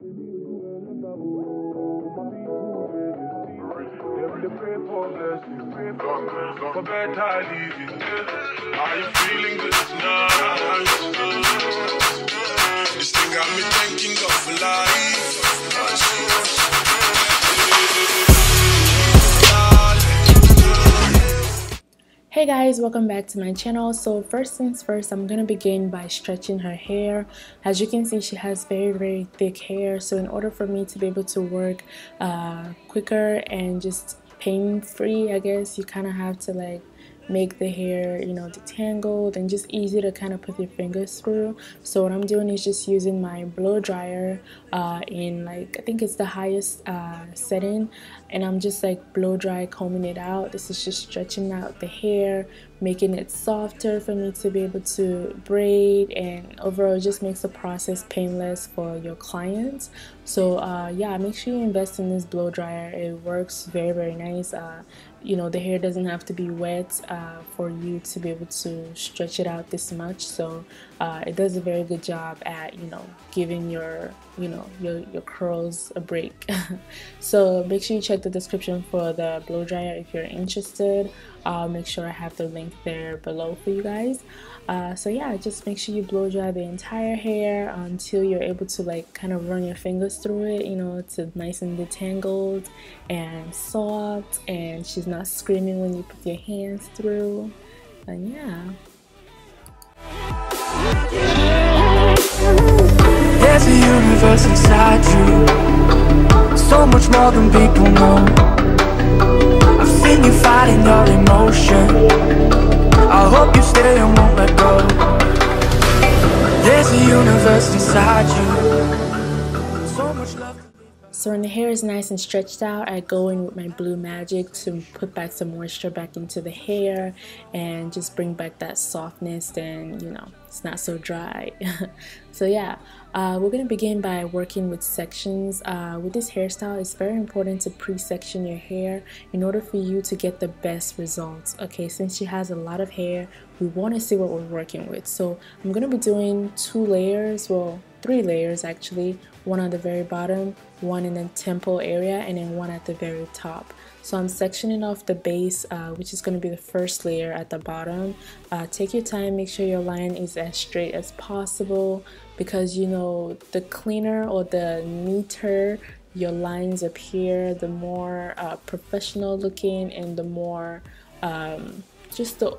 For better living, are you feeling good tonight? This thing got me thinking of life. Hey guys, welcome back to my channel. So first things first, I'm gonna begin by stretching her hair. As you can see, she has very thick hair, so in order for me to be able to work quicker and just pain free, I guess, you kind of have to like make the hair, you know, detangled and just easy to kind of put your fingers through. So what I'm doing is just using my blow dryer in like, I think it's the highest setting, and I'm just like blow dry combing it out. This is just stretching out the hair, making it softer for me to be able to braid, and overall just makes the process painless for your clients. So yeah, make sure you invest in this blow dryer. It works very nice. You know, the hair doesn't have to be wet for you to be able to stretch it out this much. So it does a very good job at, you know, giving your curls a break. So make sure you check the description for the blow dryer if you're interested. I'll make sure I have the link there below for you guys. So yeah, just make sure you blow dry the entire hair until you're able to like kind of run your fingers through it, you know, it's nice and detangled and soft, and she's not screaming when you put your hands through. And yeah. There's a universe inside you, so much more than people know. I've seen you fighting your emotion, I hope you stay and won't let go. There's a universe inside you, so much love. So when the hair is nice and stretched out, I go in with my Blue Magic to put back some moisture back into the hair and just bring back that softness, and you know, it's not so dry. So yeah, we're going to begin by working with sections. With this hairstyle, it's very important to pre-section your hair in order for you to get the best results. Okay, since she has a lot of hair, we want to see what we're working with. So I'm going to be doing 2 layers, well 3 layers actually, one on the very bottom, one in the temple area, and then one at the very top. So I'm sectioning off the base, which is going to be the first layer at the bottom. Take your time, make sure your line is as straight as possible, because you know, the cleaner or the neater your lines appear, the more professional looking, and the more just the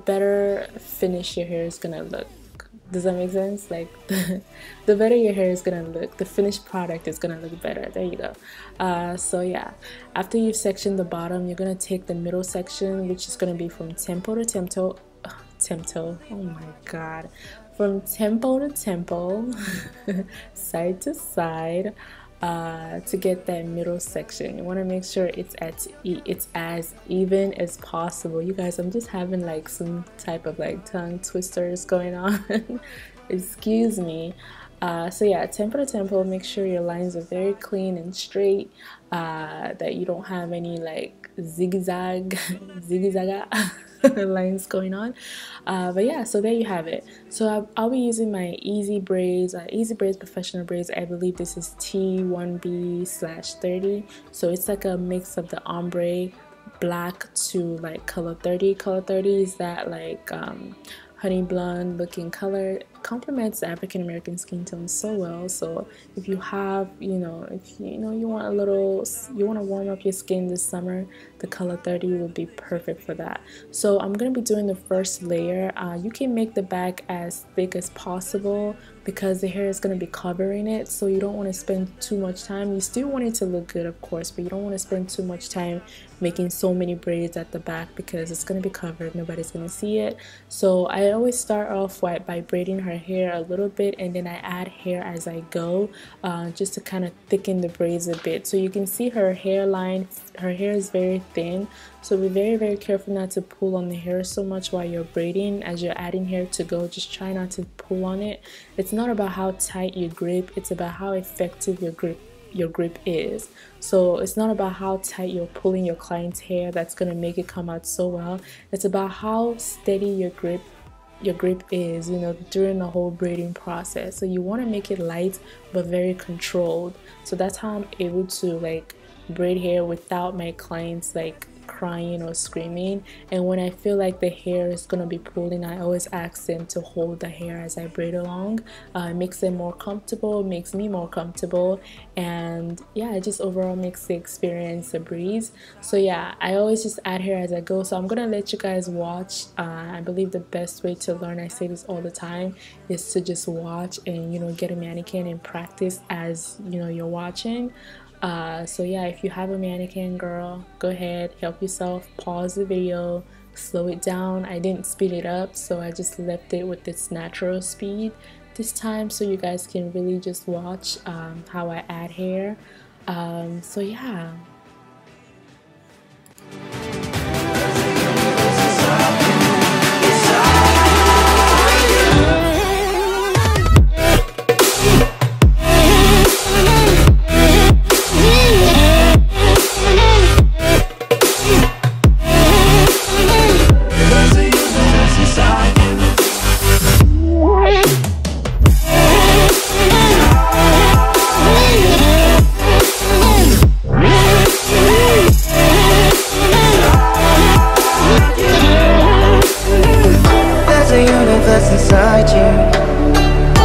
better finish your hair is gonna look. Does that make sense? Like the better your hair is gonna look, the finished product is gonna look better. There you go. So yeah, after you've sectioned the bottom, you're gonna take the middle section, which is gonna be from temple to temple. Oh my god, from temple to temple, side to side. To get that middle section, you want to make sure it's as even as possible. You guys, I'm just having like some type of like tongue twisters going on. Excuse me. So yeah, temple to temple, make sure your lines are very clean and straight, that you don't have any like zigzag lines going on. But yeah, so there you have it. So I'll be using my EZ Braids, EZ Braids Professional Braids. I believe this is T1B/30. So it's like a mix of the ombre black to like color 30. Color 30 is that like honey blonde looking color. Complements the African American skin tone so well. So if you have, you know, if you want to warm up your skin this summer, the color 30 will be perfect for that. So I'm going to be doing the first layer. You can make the back as thick as possible because the hair is going to be covering it, so you don't want to spend too much time. You still want it to look good, of course, but you don't want to spend too much time making so many braids at the back because it's going to be covered, nobody's going to see it. So I always start off by braiding her hair a little bit, and then I add hair as I go, just to kind of thicken the braids a bit. So you can see her hairline, her hair is very thin, so be very careful not to pull on the hair so much while you're braiding. As you're adding hair to go, just try not to pull on it. It's not about how tight you grip, it's about how effective your grip is. So it's not about how tight you're pulling your client's hair that's going to make it come out so well. It's about how steady your grip your grip is, you know, during the whole braiding process. So you want to make it light but very controlled. So that's how I'm able to like braid hair without my clients like crying or screaming. And when I feel like the hair is gonna be pulling, I always ask them to hold the hair as I braid along. It makes them more comfortable, makes me more comfortable, and yeah, it just overall makes the experience a breeze. So yeah, I always just add hair as I go. So I'm gonna let you guys watch. I believe the best way to learn, I say this all the time, is to just watch and, you know, get a mannequin and practice as, you know, you're watching. So yeah, if you have a mannequin, girl, go ahead, help yourself, pause the video, slow it down. I didn't speed it up, so I just left it with its natural speed this time, so you guys can really just watch how I add hair. So yeah. Inside you,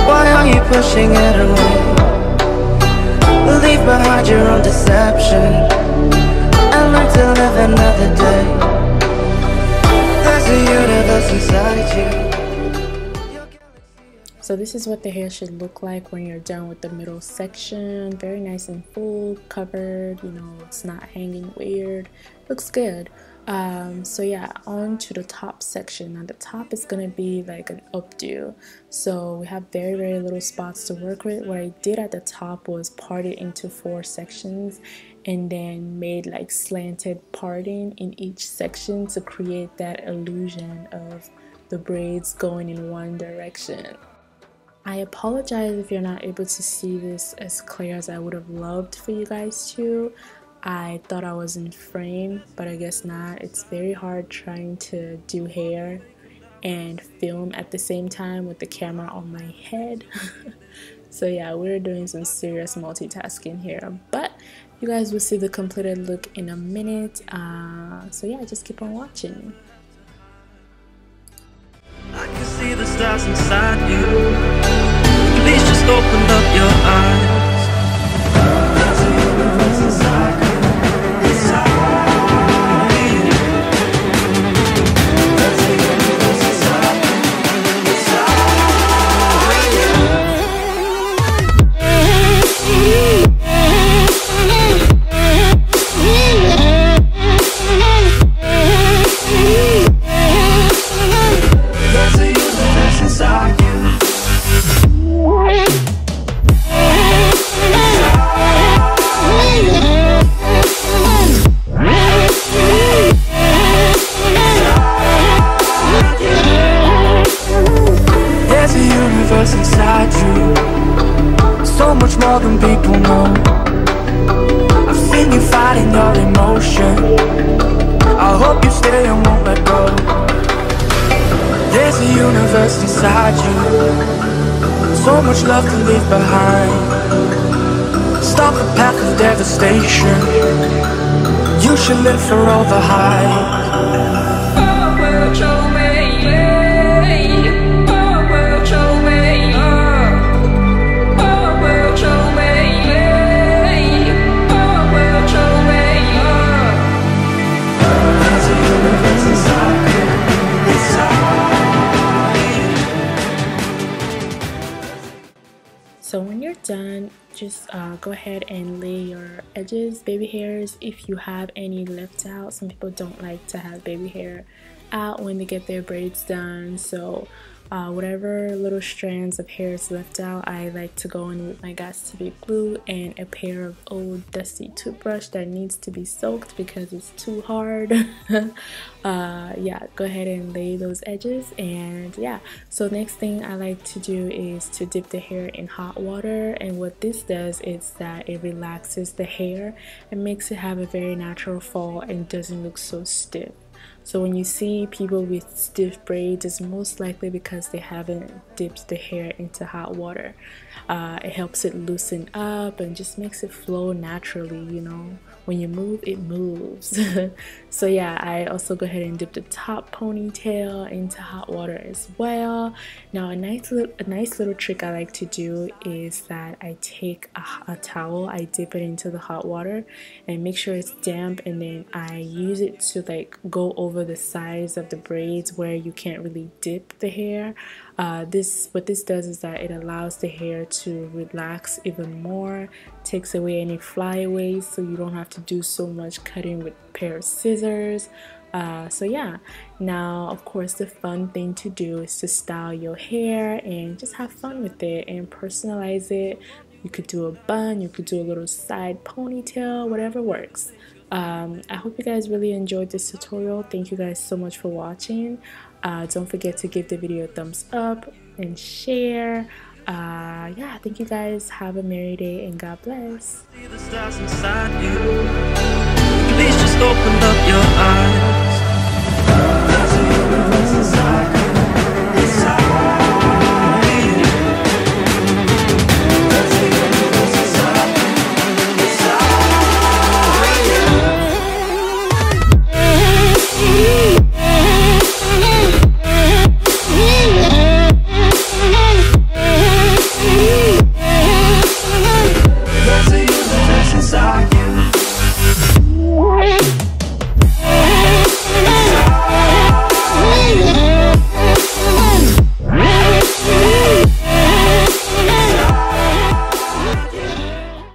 why are you pushing it away? Leave behind your own deception and learn to live another day. There's a universe inside you. So this is what the hair should look like when you're done with the middle section. Very nice and full, covered, you know, it's not hanging weird, looks good. So yeah, on to the top section. Now the top is gonna be like an updo, so we have very little spots to work with. What I did at the top was part it into 4 sections and then made like slanted parting in each section to create that illusion of the braids going in one direction. I apologize if you're not able to see this as clear as I would have loved for you guys to. I thought I was in frame, but I guess not. It's very hard trying to do hair and film at the same time with the camera on my head. So yeah, we're doing some serious multitasking here, but you guys will see the completed look in a minute. So yeah, just keep on watching. I can see the stars inside you. Please just open up your eyes. There's a universe inside you. Inside you, so much more than people know. I've seen you fighting your emotion. I hope you stay and won't let go. There's a universe inside you, so much love to leave behind. Stop the path of devastation. You should live for all the hype. So when you're done, just go ahead and lay your edges, baby hairs, if you have any left out. Some people don't like to have baby hair out when they get their braids done, so whatever little strands of hair is left out, I like to go in with my Got to Be glue and a pair of old dusty toothbrush that needs to be soaked because it's too hard. Yeah, go ahead and lay those edges. And yeah, so next thing I like to do is to dip the hair in hot water, and what this does is that it relaxes the hair and makes it have a very natural fall and doesn't look so stiff. So when you see people with stiff braids, it's most likely because they haven't dipped the hair into hot water. It helps it loosen up and just makes it flow naturally, you know. When you move, it moves. So yeah, I also go ahead and dip the top ponytail into hot water as well. Now a nice little trick I like to do is that I take a towel, I dip it into the hot water and make sure it's damp, and then I use it to like go over the sides of the braids where you can't really dip the hair. What this does is that it allows the hair to relax even more, takes away any flyaways, so you don't have to do so much cutting with a pair of scissors. So yeah, now of course the fun thing to do is to style your hair and just have fun with it and personalize it. You could do a bun, you could do a little side ponytail, whatever works. I hope you guys really enjoyed this tutorial. Thank you guys so much for watching. Don't forget to give the video a thumbs up and share. Yeah, thank you guys. Have a merry day and God bless. See the stars inside you. Please just open up your eyes. There's a universe inside you.